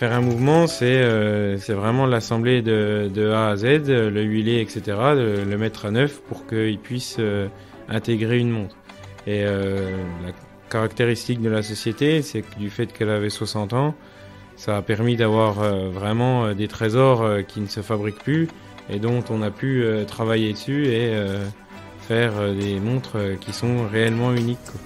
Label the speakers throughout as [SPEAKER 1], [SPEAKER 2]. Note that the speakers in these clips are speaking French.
[SPEAKER 1] Faire un mouvement, c'est vraiment l'assembler de A à Z, le huiler, etc., le mettre à neuf pour qu'il puisse intégrer une montre. Et la caractéristique de la société, c'est que du fait qu'elle avait 60 ans, ça a permis d'avoir vraiment des trésors qui ne se fabriquent plus et dont on a pu travailler dessus et faire des montres qui sont réellement uniques, quoi.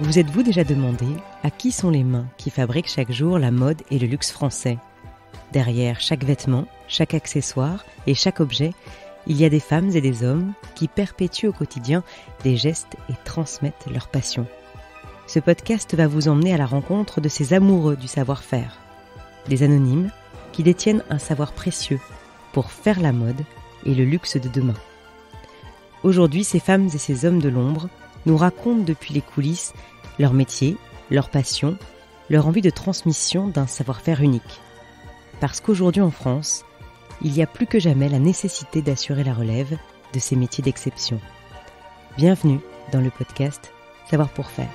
[SPEAKER 2] Vous êtes-vous déjà demandé à qui sont les mains qui fabriquent chaque jour la mode et le luxe français ? Derrière chaque vêtement, chaque accessoire et chaque objet, il y a des femmes et des hommes qui perpétuent au quotidien des gestes et transmettent leur passion. Ce podcast va vous emmener à la rencontre de ces amoureux du savoir-faire, des anonymes qui détiennent un savoir précieux pour faire la mode et le luxe de demain. Aujourd'hui, ces femmes et ces hommes de l'ombre nous racontent depuis les coulisses leur métier, leur passion, leur envie de transmission d'un savoir-faire unique. Parce qu'aujourd'hui en France, il y a plus que jamais la nécessité d'assurer la relève de ces métiers d'exception. Bienvenue dans le podcast Savoir pour faire.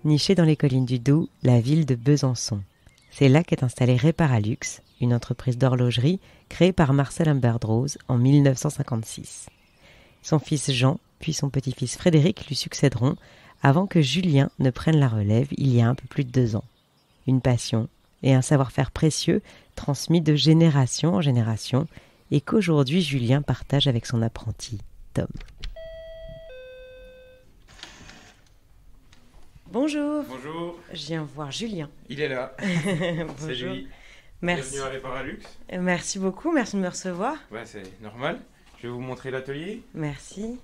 [SPEAKER 2] Nichée dans les collines du Doubs, la ville de Besançon. C'est là qu'est installée Réparalux, une entreprise d'horlogerie créée par Marcel Humbert-Droz en 1956. Son fils Jean, puis son petit-fils Frédéric lui succéderont avant que Julien ne prenne la relève il y a un peu plus de 2 ans. Une passion et un savoir-faire précieux transmis de génération en génération et qu'aujourd'hui Julien partage avec son apprenti, Tom. Bonjour.
[SPEAKER 1] Bonjour.
[SPEAKER 2] Je viens voir Julien.
[SPEAKER 1] Il est là.
[SPEAKER 2] Bonjour.
[SPEAKER 1] C'est lui.
[SPEAKER 2] Merci.
[SPEAKER 1] Bienvenue à Réparalux.
[SPEAKER 2] Merci beaucoup, merci de me recevoir.
[SPEAKER 1] Ouais, c'est normal. Je vais vous montrer l'atelier.
[SPEAKER 2] Merci.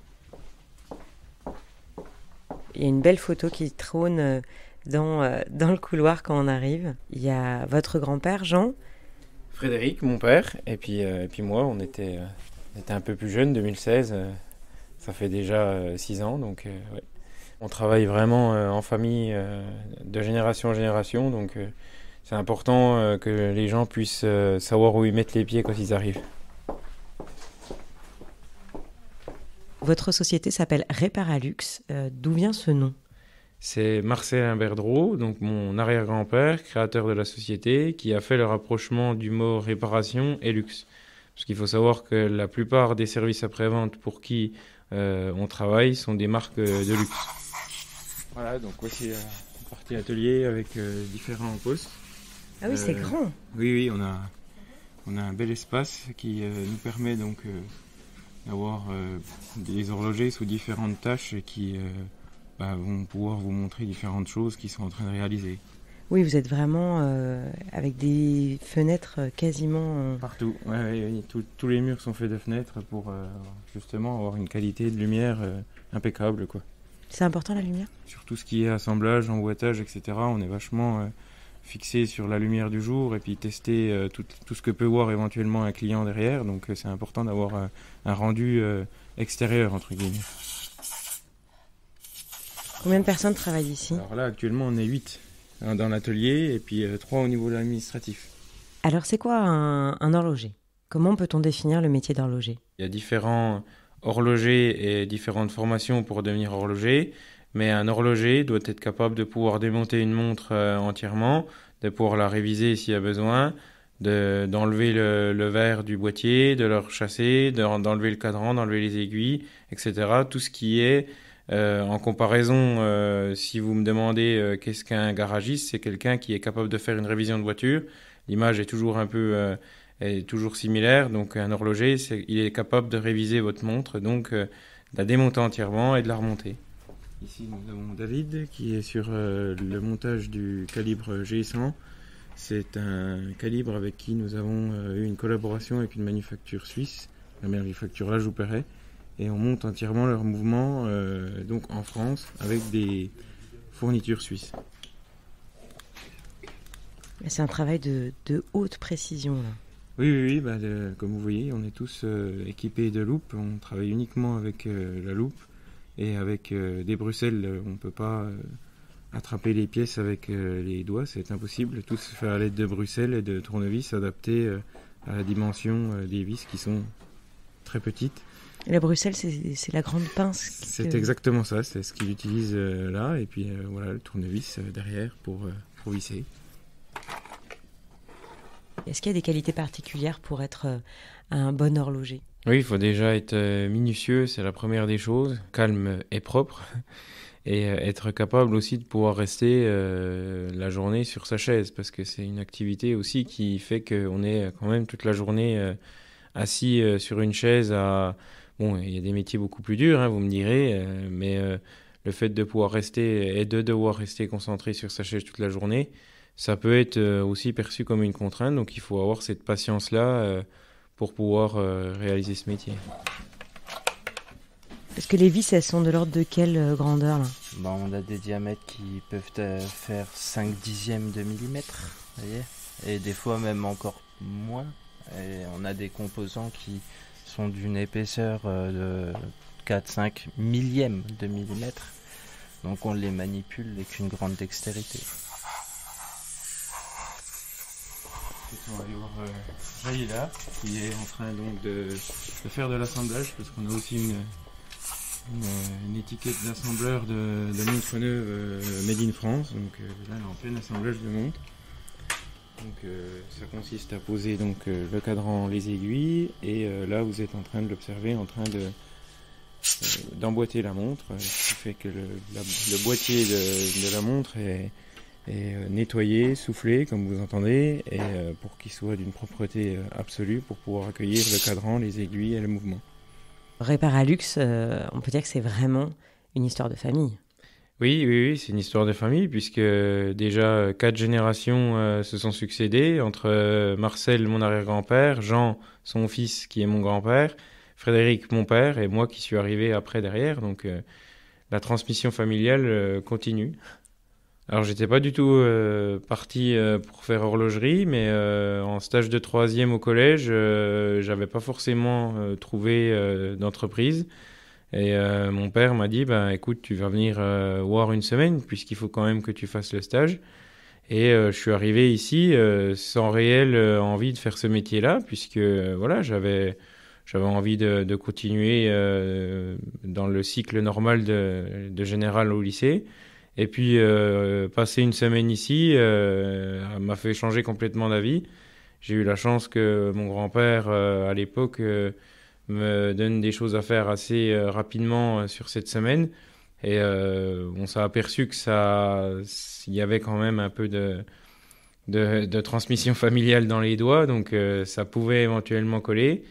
[SPEAKER 2] Il y a une belle photo qui trône dans le couloir quand on arrive. Il y a votre grand-père, Jean.
[SPEAKER 1] Frédéric, mon père, et puis moi, on était un peu plus jeunes, 2016. Ça fait déjà 6 ans, donc ouais. On travaille vraiment en famille de génération en génération, donc c'est important que les gens puissent savoir où ils mettent les pieds quand ils arrivent.
[SPEAKER 2] Votre société s'appelle Réparalux. D'où vient ce nom ?
[SPEAKER 1] C'est Marcel Humbert-Droz, donc mon arrière-grand-père, créateur de la société, qui a fait le rapprochement du mot réparation et luxe. Parce qu'il faut savoir que la plupart des services après-vente pour qui on travaille sont des marques de luxe. Voilà, donc voici la partie atelier avec différents postes.
[SPEAKER 2] Ah oui, c'est grand.
[SPEAKER 1] Oui, on a un bel espace qui nous permet donc d'avoir des horlogers sous différentes tâches et qui vont pouvoir vous montrer différentes choses qu'ils sont en train de réaliser.
[SPEAKER 2] Oui, vous êtes vraiment avec des fenêtres quasiment...
[SPEAKER 1] Partout, ouais, tous les murs sont faits de fenêtres pour justement avoir une qualité de lumière impeccable, quoi.
[SPEAKER 2] C'est important la lumière ?
[SPEAKER 1] Sur tout ce qui est assemblage, emboîtage, etc., on est vachement fixé sur la lumière du jour et puis tester tout ce que peut voir éventuellement un client derrière. Donc c'est important d'avoir un rendu extérieur, entre guillemets.
[SPEAKER 2] Combien de personnes travaillent ici ?
[SPEAKER 1] Alors là, actuellement, on est 8 dans l'atelier et puis 3 au niveau de l'administratif.
[SPEAKER 2] Alors c'est quoi un horloger ? Comment peut-on définir le métier d'horloger ?
[SPEAKER 1] Il y a différents horlogers et différentes formations pour devenir horloger, mais un horloger doit être capable de pouvoir démonter une montre entièrement, de pouvoir la réviser s'il y a besoin, d'enlever le verre du boîtier, de le rechasser, d'enlever le cadran, d'enlever les aiguilles, etc. Tout ce qui est en comparaison, si vous me demandez qu'est-ce qu'un garagiste, c'est quelqu'un qui est capable de faire une révision de voiture. L'image est toujours un peu est toujours similaire, donc un horloger, il est capable de réviser votre montre, donc de la démonter entièrement et de la remonter. Ici, nous avons David qui est sur le montage du calibre G100. C'est un calibre avec qui nous avons eu une collaboration avec une manufacture suisse, la manufacture La Jouperet, et on monte entièrement leur mouvement donc en France avec des fournitures suisses.
[SPEAKER 2] C'est un travail de haute précision là.
[SPEAKER 1] Oui, comme vous voyez, on est tous équipés de loupes. On travaille uniquement avec la loupe et avec des Bruxelles. On ne peut pas attraper les pièces avec les doigts, c'est impossible. Tout se fait à l'aide de Bruxelles et de tournevis adaptés à la dimension des vis qui sont très petites.
[SPEAKER 2] Et la Bruxelles, c'est la grande pince.
[SPEAKER 1] C'est exactement ça, c'est ce qu'il utilise là, et puis voilà le tournevis derrière pour visser.
[SPEAKER 2] Est-ce qu'il y a des qualités particulières pour être un bon horloger ?
[SPEAKER 1] Oui, il faut déjà être minutieux, c'est la première des choses, calme et propre, et être capable aussi de pouvoir rester la journée sur sa chaise, parce que c'est une activité aussi qui fait qu'on est quand même toute la journée assis sur une chaise à... Bon, il y a des métiers beaucoup plus durs, hein, vous me direz, mais le fait de pouvoir rester et de devoir rester concentré sur sa chaise toute la journée, ça peut être aussi perçu comme une contrainte, donc il faut avoir cette patience-là pour pouvoir réaliser ce métier.
[SPEAKER 2] Est-ce que les vis, elles sont de l'ordre de quelle grandeur là ?
[SPEAKER 3] On a des diamètres qui peuvent faire 5/10 de millimètre, vous voyez, et des fois même encore moins. Et on a des composants qui sont d'une épaisseur de 4-5 millièmes de millimètre. Donc on les manipule avec une grande dextérité.
[SPEAKER 1] On va aller voir Jaïla qui est en train donc de faire de l'assemblage, parce qu'on a aussi une étiquette d'assembleur de montres neuves Made in France. Donc là elle est en plein assemblage de montres. Donc ça consiste à poser donc le cadran, les aiguilles, et là vous êtes en train de l'observer, en train d'emboîter la montre, ce qui fait que le boîtier de la montre est nettoyé, soufflé comme vous entendez, et pour qu'il soit d'une propreté absolue pour pouvoir accueillir le cadran, les aiguilles et le mouvement.
[SPEAKER 2] Réparalux, on peut dire que c'est vraiment une histoire de famille.
[SPEAKER 1] Oui, c'est une histoire de famille, puisque déjà 4 générations se sont succédées entre Marcel, mon arrière-grand-père, Jean, son fils, qui est mon grand-père, Frédéric, mon père, et moi qui suis arrivé après derrière. Donc la transmission familiale continue. Alors j'étais pas du tout parti pour faire horlogerie, mais en stage de 3e au collège, j'avais pas forcément trouvé d'entreprise. Et mon père m'a dit, écoute, tu vas venir voir une semaine, puisqu'il faut quand même que tu fasses le stage. Et je suis arrivé ici sans réelle envie de faire ce métier-là, puisque voilà, j'avais envie de continuer dans le cycle normal de général au lycée. Et puis passer une semaine ici m'a fait changer complètement d'avis. J'ai eu la chance que mon grand-père à l'époque me donne des choses à faire assez rapidement sur cette semaine. Et on s'est aperçu que il y avait quand même un peu de transmission familiale dans les doigts, donc ça pouvait éventuellement coller.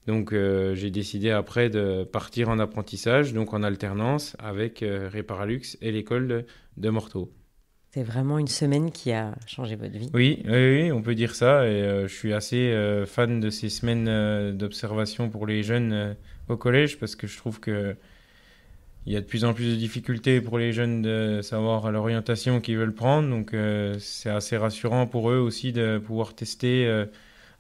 [SPEAKER 1] Donc j'ai décidé après de partir en apprentissage, donc en alternance avec Réparalux et l'école de Morteau.
[SPEAKER 2] C'est vraiment une semaine qui a changé votre vie.
[SPEAKER 1] Oui, on peut dire ça. Et je suis assez fan de ces semaines d'observation pour les jeunes au collège, parce que je trouve que il y a de plus en plus de difficultés pour les jeunes de savoir l'orientation qu'ils veulent prendre. Donc c'est assez rassurant pour eux aussi de pouvoir tester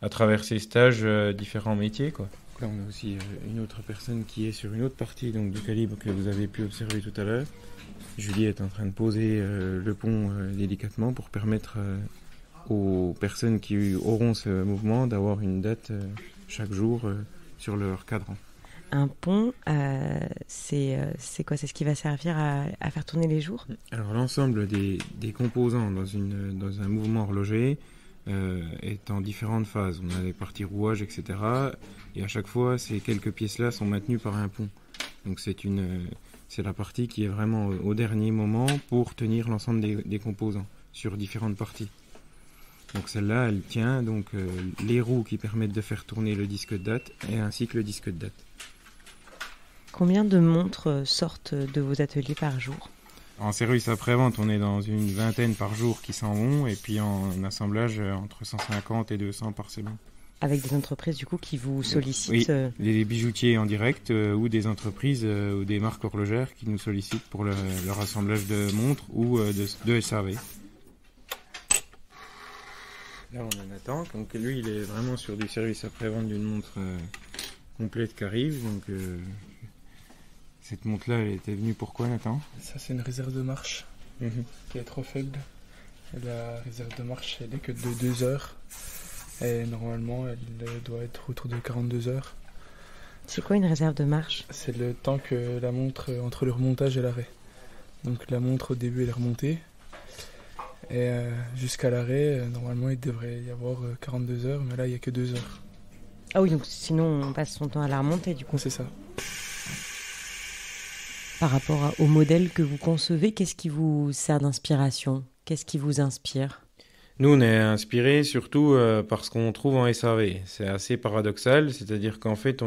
[SPEAKER 1] à travers ces stages différents métiers, quoi. Là, on a aussi une autre personne qui est sur une autre partie donc, du calibre que vous avez pu observer tout à l'heure. Julie est en train de poser le pont délicatement pour permettre aux personnes qui auront ce mouvement d'avoir une date chaque jour sur leur cadran.
[SPEAKER 2] Un pont, c'est quoi ? C'est ce qui va servir à faire tourner les jours ?
[SPEAKER 1] Alors l'ensemble des composants dans un mouvement horloger est en différentes phases. On a les parties rouage, etc. Et à chaque fois, ces quelques pièces-là sont maintenues par un pont. Donc c'est la partie qui est vraiment au dernier moment pour tenir l'ensemble des composants sur différentes parties. Donc celle-là, elle tient donc les roues qui permettent de faire tourner le disque de date et ainsi que le disque de date.
[SPEAKER 2] Combien de montres sortent de vos ateliers par jour ?
[SPEAKER 1] En service après-vente, on est dans une 20aine par jour qui s'en vont, et puis en assemblage, entre 150 et 200 par semaine.
[SPEAKER 2] Avec des entreprises du coup qui vous sollicitent
[SPEAKER 1] Oui, des bijoutiers en direct ou des entreprises ou des marques horlogères qui nous sollicitent pour leur assemblage de montres ou de SAV. Là, on a Nathan, donc lui, il est vraiment sur du service après-vente d'une montre complète qui arrive. Donc, cette montre-là, elle était venue pourquoi, Nathan ?
[SPEAKER 4] Ça, c'est une réserve de marche.
[SPEAKER 1] Mhm.
[SPEAKER 4] qui est trop faible. Et la réserve de marche, elle est que de 2 heures. Et normalement, elle doit être autour de 42 heures.
[SPEAKER 2] C'est quoi une réserve de marche?
[SPEAKER 4] C'est le temps que la montre entre le remontage et l'arrêt. Donc la montre au début elle est remontée. Et jusqu'à l'arrêt, normalement il devrait y avoir 42 heures, mais là il n'y a que 2 heures.
[SPEAKER 2] Ah oui, donc sinon on passe son temps à la remonter du coup.
[SPEAKER 4] C'est ça.
[SPEAKER 2] Par rapport au modèle que vous concevez, qu'est-ce qui vous sert d'inspiration? Qu'est-ce qui vous inspire?
[SPEAKER 1] Nous, on est inspiré surtout par ce qu'on trouve en SAV. C'est assez paradoxal, c'est-à-dire qu'en fait,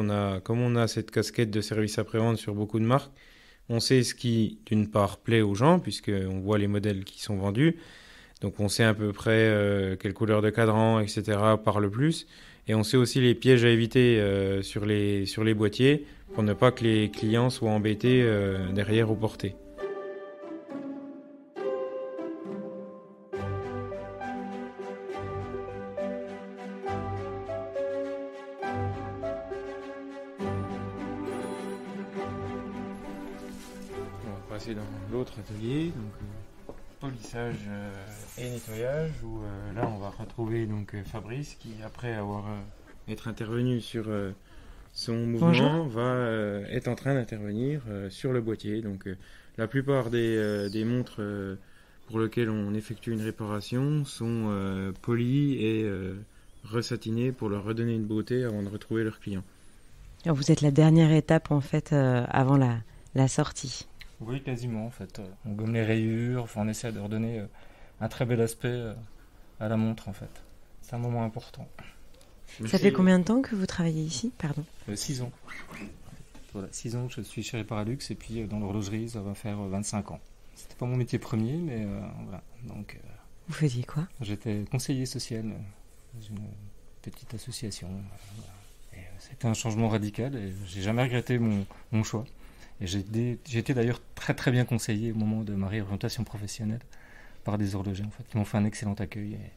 [SPEAKER 1] comme on a cette casquette de service après-vente sur beaucoup de marques, on sait ce qui, d'une part, plaît aux gens, puisqu'on voit les modèles qui sont vendus. Donc, on sait à peu près quelle couleur de cadran, etc. par le plus. Et on sait aussi les pièges à éviter sur les boîtiers pour ne pas que les clients soient embêtés derrière ou portés. On va passer dans l'autre atelier, donc polissage et nettoyage, où là on va retrouver donc Fabrice qui, après avoir être intervenu sur son mouvement, est en train d'intervenir sur le boîtier. Donc la plupart des montres pour lesquelles on effectue une réparation sont polies et resatinées pour leur redonner une beauté avant de retrouver leurs clients.
[SPEAKER 2] Alors vous êtes la dernière étape en fait avant la sortie.
[SPEAKER 5] Oui, quasiment en fait. On gomme les rayures, enfin, on essaie de redonner un très bel aspect à la montre en fait. C'est un moment important.
[SPEAKER 2] Ça fait combien de temps que vous travaillez ici? Pardon.
[SPEAKER 5] 6 ans. Voilà, 6 ans que je suis chez Reparalux et puis dans l'horlogerie ça va faire 25 ans. C'était pas mon métier premier mais voilà. Donc,
[SPEAKER 2] vous faisiez quoi?
[SPEAKER 5] j'étais conseiller social dans une petite association. Voilà. C'était un changement radical et j'ai jamais regretté mon choix. Et j'ai été d'ailleurs très très bien conseillé au moment de ma réorientation professionnelle par des horlogers en fait, qui m'ont fait un excellent accueil. Et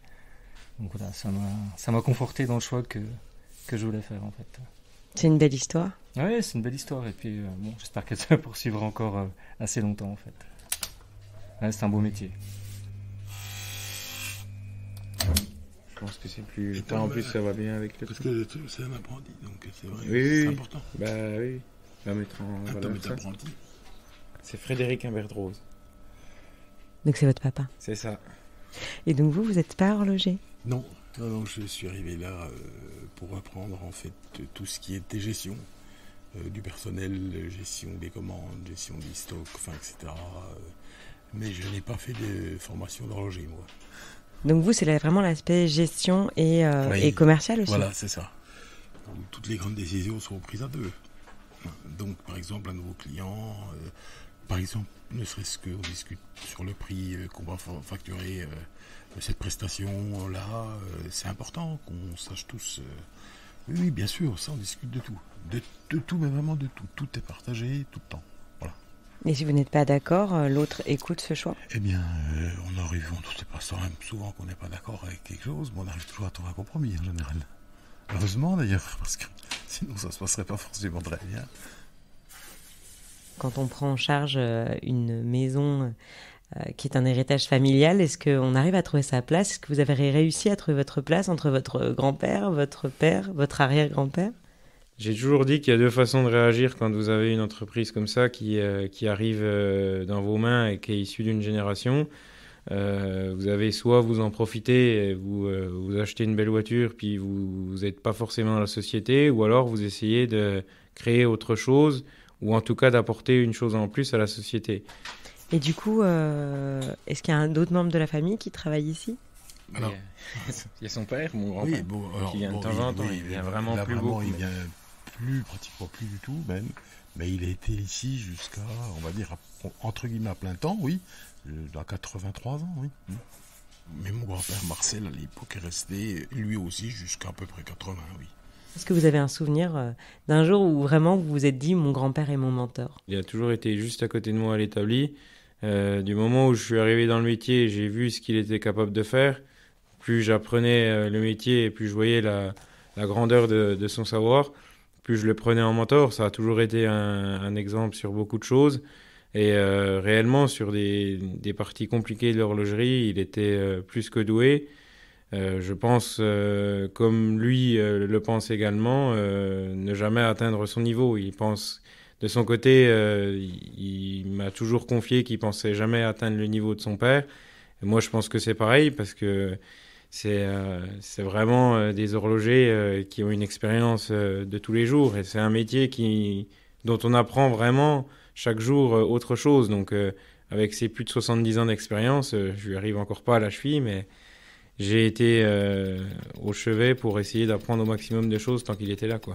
[SPEAKER 5] donc voilà, ça m'a conforté dans le choix que je voulais faire en fait.
[SPEAKER 2] C'est une belle histoire.
[SPEAKER 5] Oui, c'est une belle histoire et puis bon, j'espère qu'elle se poursuivra encore assez longtemps en fait. Ouais, c'est un beau métier.
[SPEAKER 1] Je pense que c'est plus... Et en plus, ça va bien avec le
[SPEAKER 6] parce
[SPEAKER 1] truc.
[SPEAKER 6] que c'est un apprenti, donc c'est vrai,
[SPEAKER 1] Oui,
[SPEAKER 6] c'est important.
[SPEAKER 1] Bah oui, va mettre en
[SPEAKER 6] Quand
[SPEAKER 1] valeur
[SPEAKER 6] on est
[SPEAKER 1] ça.
[SPEAKER 6] apprenti.
[SPEAKER 1] C'est Frédéric Imbert-Rose.
[SPEAKER 2] Donc c'est votre papa.
[SPEAKER 1] C'est ça.
[SPEAKER 2] Et donc vous n'êtes pas horloger?
[SPEAKER 6] Non, je suis arrivé là pour apprendre en fait tout ce qui était gestion du personnel, gestion des commandes, gestion des stocks, enfin, etc. Mais je n'ai pas fait de formation d'horloger, moi.
[SPEAKER 2] Donc vous, c'est vraiment l'aspect gestion et
[SPEAKER 6] Oui.
[SPEAKER 2] commercial aussi.
[SPEAKER 6] Voilà, c'est ça. Donc, toutes les grandes décisions sont prises à deux. Donc, par exemple, un nouveau client, par exemple, ne serait-ce qu'on discute sur le prix qu'on va facturer cette prestation-là, c'est important qu'on sache tous. Oui, bien sûr, ça, on discute de tout. De tout, mais vraiment de tout. Tout est partagé tout le temps. Voilà.
[SPEAKER 2] Et si vous n'êtes pas d'accord, l'autre écoute ce choix?
[SPEAKER 6] Eh bien, on arrive, c'est pas ça, même souvent qu'on n'est pas d'accord avec quelque chose, mais on arrive toujours à trouver un compromis en général. Heureusement d'ailleurs, parce que sinon ça se passerait pas forcément très bien.
[SPEAKER 2] Quand on prend en charge une maison qui est un héritage familial, est-ce qu'on arrive à trouver sa place? Est-ce que vous avez réussi à trouver votre place entre votre grand-père, votre père, votre arrière-grand-père?
[SPEAKER 1] J'ai toujours dit qu'il y a deux façons de réagir quand vous avez une entreprise comme ça qui arrive dans vos mains et qui est issue d'une génération. Vous avez soit vous en profitez, et vous achetez une belle voiture, puis vous n'êtes pas forcément dans la société, ou alors vous essayez de créer autre chose, ou en tout cas d'apporter une chose en plus à la société.
[SPEAKER 2] Et du coup, est-ce qu'il y a d'autres membres de la famille qui travaillent ici?
[SPEAKER 6] Alors,
[SPEAKER 1] il y a son père, mon grand-père,
[SPEAKER 6] oui, bon, alors,
[SPEAKER 1] qui vient de temps en temps. Il vient vraiment
[SPEAKER 6] là,
[SPEAKER 1] plus beaucoup.
[SPEAKER 6] Il vient pratiquement plus du tout même, mais il a été ici jusqu'à, on va dire, entre guillemets à plein temps, oui, à 83 ans, oui. Mais mon grand-père Marcel, à l'époque, est resté, lui aussi, jusqu'à à peu près 80, oui.
[SPEAKER 2] Est-ce que vous avez un souvenir d'un jour où vraiment vous vous êtes dit « mon grand-père est mon mentor » ?
[SPEAKER 1] Il a toujours été juste à côté de moi à l'établi. Du moment où je suis arrivé dans le métier, j'ai vu ce qu'il était capable de faire. Plus j'apprenais le métier et plus je voyais la grandeur de son savoir, plus je le prenais en mentor. Ça a toujours été un exemple sur beaucoup de choses. Et réellement, sur des parties compliquées de l'horlogerie, il était plus que doué. Je pense, comme lui le pense également, ne jamais atteindre son niveau. Il pense, de son côté, il m'a toujours confié qu'il pensait jamais atteindre le niveau de son père. Et moi, je pense que c'est pareil parce que c'est vraiment des horlogers qui ont une expérience de tous les jours. Et c'est un métier dont on apprend vraiment chaque jour autre chose. Donc, avec ses plus de 70 ans d'expérience, je lui arrive encore pas à la cheville, mais j'ai été au chevet pour essayer d'apprendre au maximum de choses tant qu'il était là, quoi.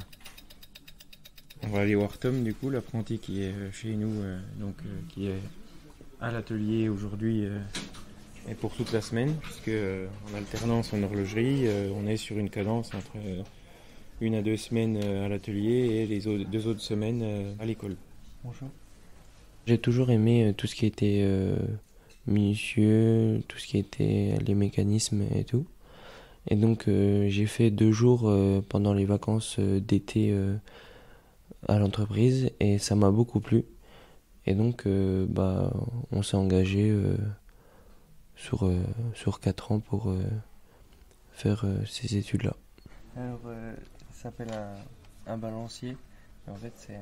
[SPEAKER 1] On va aller voir Tom, du coup, l'apprenti qui est chez nous, qui est à l'atelier aujourd'hui et pour toute la semaine, puisque en alternance en horlogerie, on est sur une cadence entre 1 à 2 semaines à l'atelier et les 2 autres semaines à l'école.
[SPEAKER 7] Bonjour. J'ai toujours aimé tout ce qui était minutieux, tout ce qui était les mécanismes et tout. Et donc j'ai fait 2 jours pendant les vacances d'été à l'entreprise et ça m'a beaucoup plu. Et donc on s'est engagé sur 4 ans pour faire ces études-là.
[SPEAKER 3] Alors, ça s'appelle un balancier. Et en fait, c'est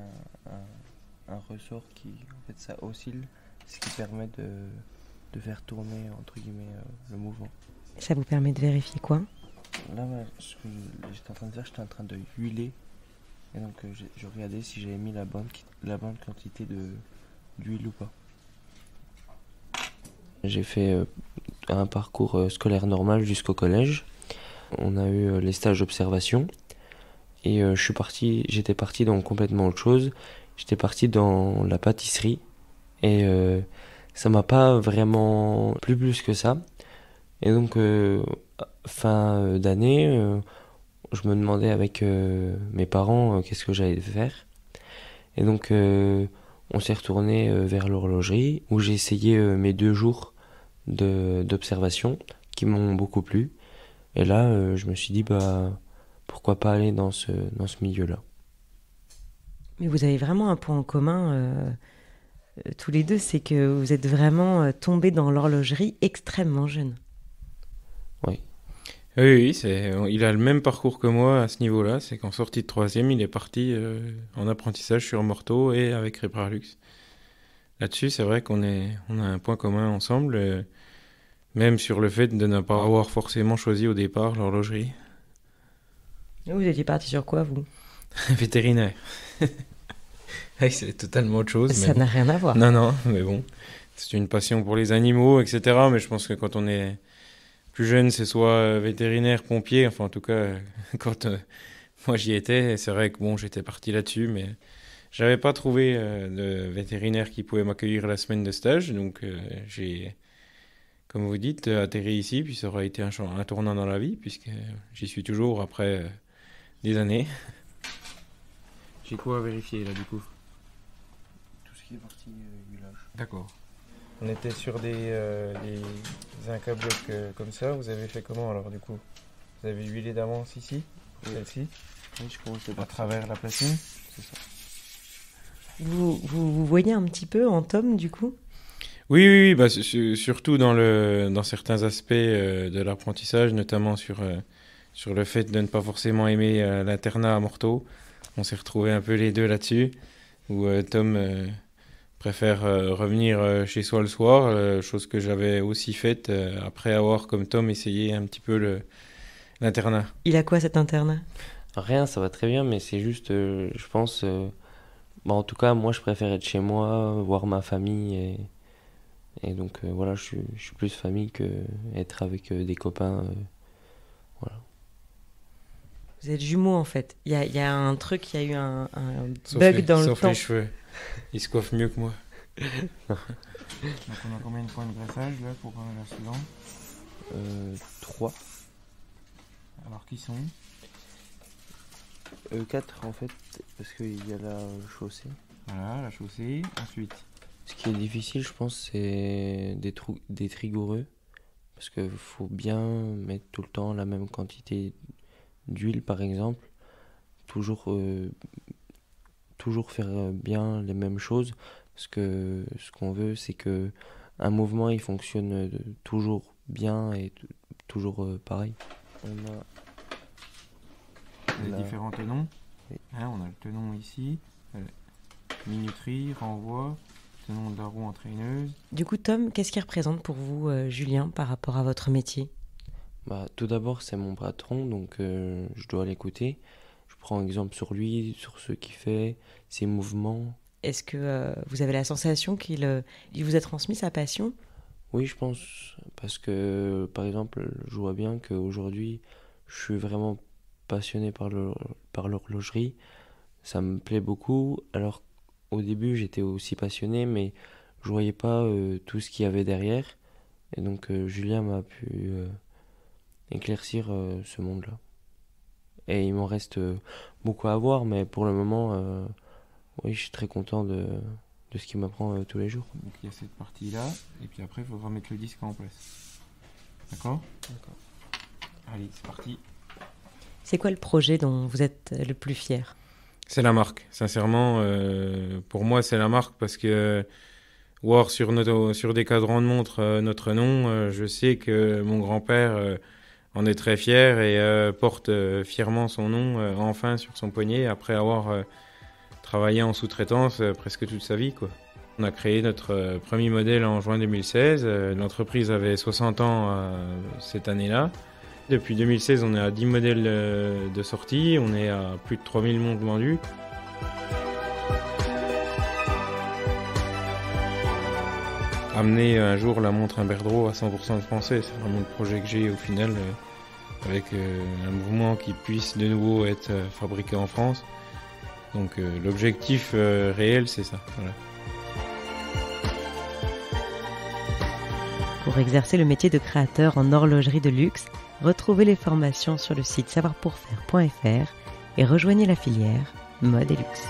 [SPEAKER 3] un ressort qui, en fait, ça oscille, ce qui permet de faire tourner, entre guillemets, le mouvement.
[SPEAKER 2] Ça vous permet de vérifier quoi?
[SPEAKER 3] Là, ce que j'étais en train de faire, j'étais en train de huiler. Et donc, je regardais si j'avais mis la bonne quantité d'huile ou pas.
[SPEAKER 7] J'ai fait un parcours scolaire normal jusqu'au collège. On a eu les stages d'observation et j'étais parti dans complètement autre chose. J'étais parti dans la pâtisserie et ça m'a pas vraiment plu plus que ça. Et donc fin d'année, je me demandais avec mes parents qu'est-ce que j'allais faire. Et donc on s'est retourné vers l'horlogerie où j'ai essayé mes 2 jours d'observation qui m'ont beaucoup plu. Et là, je me suis dit, pourquoi pas aller dans ce milieu-là.
[SPEAKER 2] Mais vous avez vraiment un point en commun, tous les deux, c'est que vous êtes vraiment tombés dans l'horlogerie extrêmement jeune.
[SPEAKER 7] Oui.
[SPEAKER 1] Oui, il a le même parcours que moi à ce niveau-là. C'est qu'en sortie de 3e, il est parti en apprentissage sur Morteau et avec Reparlux. Là-dessus, c'est vrai on a un point commun ensemble, même sur le fait de ne pas avoir forcément choisi au départ l'horlogerie.
[SPEAKER 2] Vous étiez parti sur quoi, vous?
[SPEAKER 1] Vétérinaire. Oui, c'est totalement autre chose.
[SPEAKER 2] Ça n'a rien à voir.
[SPEAKER 1] Non, mais bon, c'est une passion pour les animaux, etc. Mais je pense que quand on est plus jeune, c'est soit vétérinaire, pompier, enfin en tout cas, quand moi j'y étais, c'est vrai que bon, j'étais parti là-dessus, mais j'avais pas trouvé de vétérinaire qui pouvait m'accueillir la semaine de stage, donc j'ai, comme vous dites, atterri ici, puis ça aura été un tournant dans la vie, puisque j'y suis toujours après des années. J'ai quoi à vérifier là du coup?
[SPEAKER 3] Tout ce qui est partie huilage.
[SPEAKER 1] D'accord. On était sur des incas-blocs comme ça. Vous avez fait comment alors du coup? Vous avez huilé d'avance ici,
[SPEAKER 3] Oui.
[SPEAKER 1] Celle-ci,
[SPEAKER 3] Oui, je commençais
[SPEAKER 1] à
[SPEAKER 3] par
[SPEAKER 1] travers la platine.
[SPEAKER 3] c'est ça.
[SPEAKER 2] Vous voyez un petit peu en Tom, du coup?
[SPEAKER 1] Oui, bah, surtout dans certains aspects de l'apprentissage, notamment sur le fait de ne pas forcément aimer l'internat à Morteau. On s'est retrouvés un peu les deux là-dessus, où Tom préfère revenir chez soi le soir, chose que j'avais aussi faite après avoir, comme Tom, essayé un petit peu l'internat.
[SPEAKER 2] Il a quoi cet internat?
[SPEAKER 7] Rien, ça va très bien, mais c'est juste, je pense, en tout cas, moi, je préfère être chez moi, voir ma famille, et donc voilà, je suis plus famille que être avec des copains, voilà.
[SPEAKER 2] Vous êtes jumeaux, en fait. Il y a un truc, il y a eu un
[SPEAKER 1] Sauf
[SPEAKER 2] bug dans le temps.
[SPEAKER 1] Sauf les cheveux. Il se coiffe mieux que moi. Donc on a combien de points de greffage là pour la suivante?
[SPEAKER 7] 3.
[SPEAKER 1] Alors qui sont?
[SPEAKER 7] 4 en fait, parce qu'il y a la chaussée.
[SPEAKER 1] Voilà, la chaussée. Ensuite.
[SPEAKER 7] Ce qui est difficile, je pense, c'est des trigoureux. Parce qu'il faut bien mettre tout le temps la même quantité d'huile, par exemple. Toujours faire bien les mêmes choses. Parce que ce qu'on veut, c'est que un mouvement il fonctionne toujours bien et toujours pareil. On a
[SPEAKER 1] Les différents tenons.
[SPEAKER 7] Oui.
[SPEAKER 1] Hein, on a le tenon ici, minuterie, renvoi, tenon de la roue entraîneuse.
[SPEAKER 2] Du coup, Tom, qu'est-ce qui représente pour vous Julien par rapport à votre métier?
[SPEAKER 7] Tout d'abord, c'est mon patron, donc je dois l'écouter. Je prends exemple sur lui, sur ce qu'il fait, ses mouvements.
[SPEAKER 2] Est-ce que vous avez la sensation qu'il vous a transmis sa passion?
[SPEAKER 7] Oui, je pense, parce que, par exemple, je vois bien qu'aujourd'hui, je suis vraiment passionné par l'horlogerie. Ça me plaît beaucoup, alors au début, j'étais aussi passionné, mais je voyais pas tout ce qu'il y avait derrière. Et donc, Julien m'a pu éclaircir ce monde-là. Et il m'en reste beaucoup à voir, mais pour le moment, oui, je suis très content de ce qu'il m'apprend tous les jours.
[SPEAKER 1] Donc il y a cette partie-là, et puis après il faudra mettre le disque en place. D'accord?
[SPEAKER 7] D'accord.
[SPEAKER 1] Allez, c'est parti.
[SPEAKER 2] C'est quoi le projet dont vous êtes le plus fier?
[SPEAKER 1] C'est la marque, sincèrement. Pour moi, c'est la marque parce que voir sur des cadrans de montre notre nom, je sais que mon grand-père en est très fier et porte fièrement son nom enfin sur son poignet après avoir travaillé en sous-traitance presque toute sa vie, quoi. On a créé notre premier modèle en juin 2016. L'entreprise avait 60 ans cette année-là. Depuis 2016, on est à 10 modèles de sortie. On est à plus de 3000 montres vendues. Amener un jour la montre Imberdro à 100% de français, c'est vraiment le projet que j'ai au final, avec un mouvement qui puisse de nouveau être fabriqué en France. Donc l'objectif réel, c'est ça. Voilà.
[SPEAKER 2] Pour exercer le métier de créateur en horlogerie de luxe, retrouvez les formations sur le site savoirpourfaire.fr et rejoignez la filière mode et luxe.